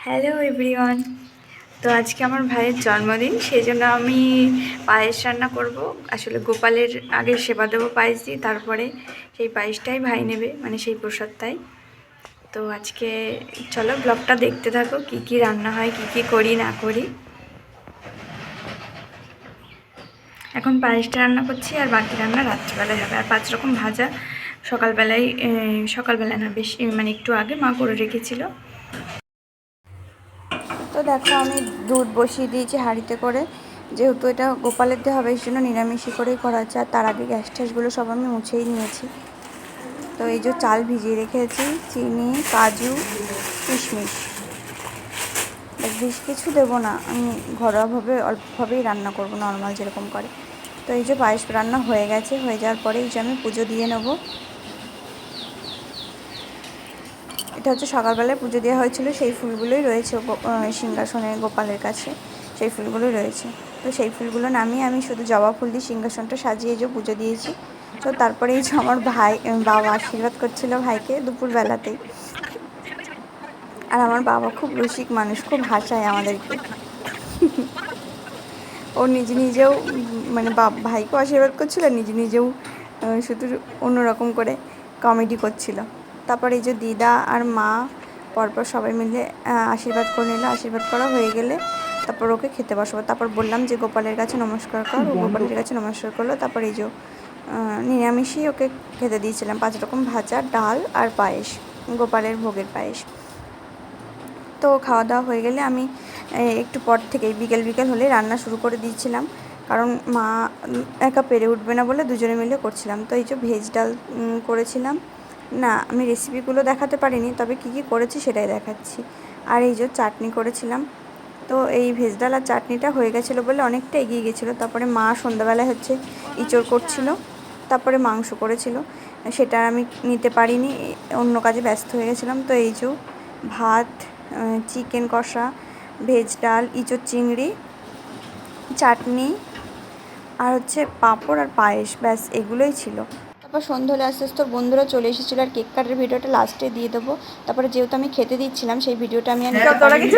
Hello everyone. তো আজকে আমার ভাইয়ের জন্মদিন, সেই জন্য আমি পায়েস রান্না করব। আসলে গোপালের আগে সেবা দেবো পায়েস দিয়ে, তারপরে সেই পায়েসটাই ভাই নেবে, মানে সেই প্রসাদটাই। তো আজকে চলো ব্লগটা দেখতে থাকো, কি কি রান্না হয়, কি কি করি না করি। এখন পায়েসটা রান্না করছি, আর বাকি রান্না রাত্রিবেলায় হবে। আর 5 রকম ভাজা সকালবেলায় না, বেশি মানে একটু আগে মা করে রেখেছিল। তো দেখো আমি দুধ বসিয়ে দিয়েছি হাঁড়িতে করে, যেহেতু এটা গোপালের দিয়ে হবে, এই জন্য নিরামিষই করেই করা হচ্ছে। আর তার আগে গ্যাস ট্যাসগুলো সব আমি মুছেই নিয়েছি। তো এই যে চাল ভিজিয়ে রেখেছি, চিনি, কাজু, কিশমিশ, বেশ কিছু দেবো না, আমি ঘরোয়াভাবে অল্পভাবেই রান্না করব, নর্মাল যেরকম করে। তো এই যে পায়েস রান্না হয়ে গেছে, হয়ে যাওয়ার পরে এই যে আমি পুজো দিয়ে নেবো। এটা হচ্ছে সকালবেলায় পুজো দেওয়া হয়েছিল, সেই ফুলগুলোই রয়েছে সিংহাসনে গোপালের কাছে, সেই ফুলগুলোই রয়েছে। তো সেই ফুলগুলো নামিয়ে আমি শুধু জবা ফুল দিয়ে সিংহাসনটা সাজিয়ে যে পুজো দিয়েছি। তো তারপরে এই যে আমার বাবা আশীর্বাদ করছিল ভাইকে দুপুরবেলাতেই। আর আমার বাবা খুব রসিক মানুষ, খুব হাসায় আমাদেরকে। ও নিজেও মানে ভাইকেও আশীর্বাদ করছিল, নিজেও শুধু অন্যরকম করে কমেডি করছিল। তারপর এই যে দিদা আর মা পরপর সবাই মিলে আশীর্বাদ করে নিল। আশীর্বাদ করা হয়ে গেলে তারপর ওকে খেতে বসবো। তারপর বললাম যে গোপালের কাছে নমস্কার কর, ও গোপালের কাছে নমস্কার করলো। তারপর এই যে নিরামিষই ওকে খেতে দিয়েছিলাম, 5 রকম ভাজা, ডাল আর পায়েস, গোপালের ভোগের পায়েস। তো খাওয়া দাওয়া হয়ে গেলে আমি একটু পর থেকেই বিকেল হলে রান্না শুরু করে দিয়েছিলাম, কারণ মা একা পেরে উঠবে না বলে দুজনে মিলে করছিলাম। তো এই যে ভেজ ডাল করেছিলাম। না, আমি রেসিপিগুলো দেখাতে পারিনি, তবে কী কী করেছি সেটাই দেখাচ্ছি। আর এই যে চাটনি করেছিলাম। তো এই ভেজ ডাল আর চাটনিটা হয়ে গেছিলো বলে অনেকটা এগিয়ে গেছিলো। তারপরে মা সন্ধ্যাবেলায় হচ্ছে ইঁচড় করছিল, তারপরে মাংস করেছিল, সেটা আমি নিতে পারিনি, অন্য কাজে ব্যস্ত হয়ে গেছিলাম। তো এই যে ভাত, চিকেন কষা, ভেজ ডাল, ইঁচড় চিংড়ি, চাটনি, আর হচ্ছে পাঁপড় আর পায়েস, ব্যাস এগুলোই ছিল। তারপর সন্ধ্যা হলে আস্তে আস্তে বন্ধুরা চলে এসেছিলো, আর কেক কাটার ভিডিওটা লাস্টে দিয়ে দেবো। তারপরে যেহেতু আমি খেতে দিচ্ছিলাম, সেই ভিডিওটা আমি আর নিতে পারিনি।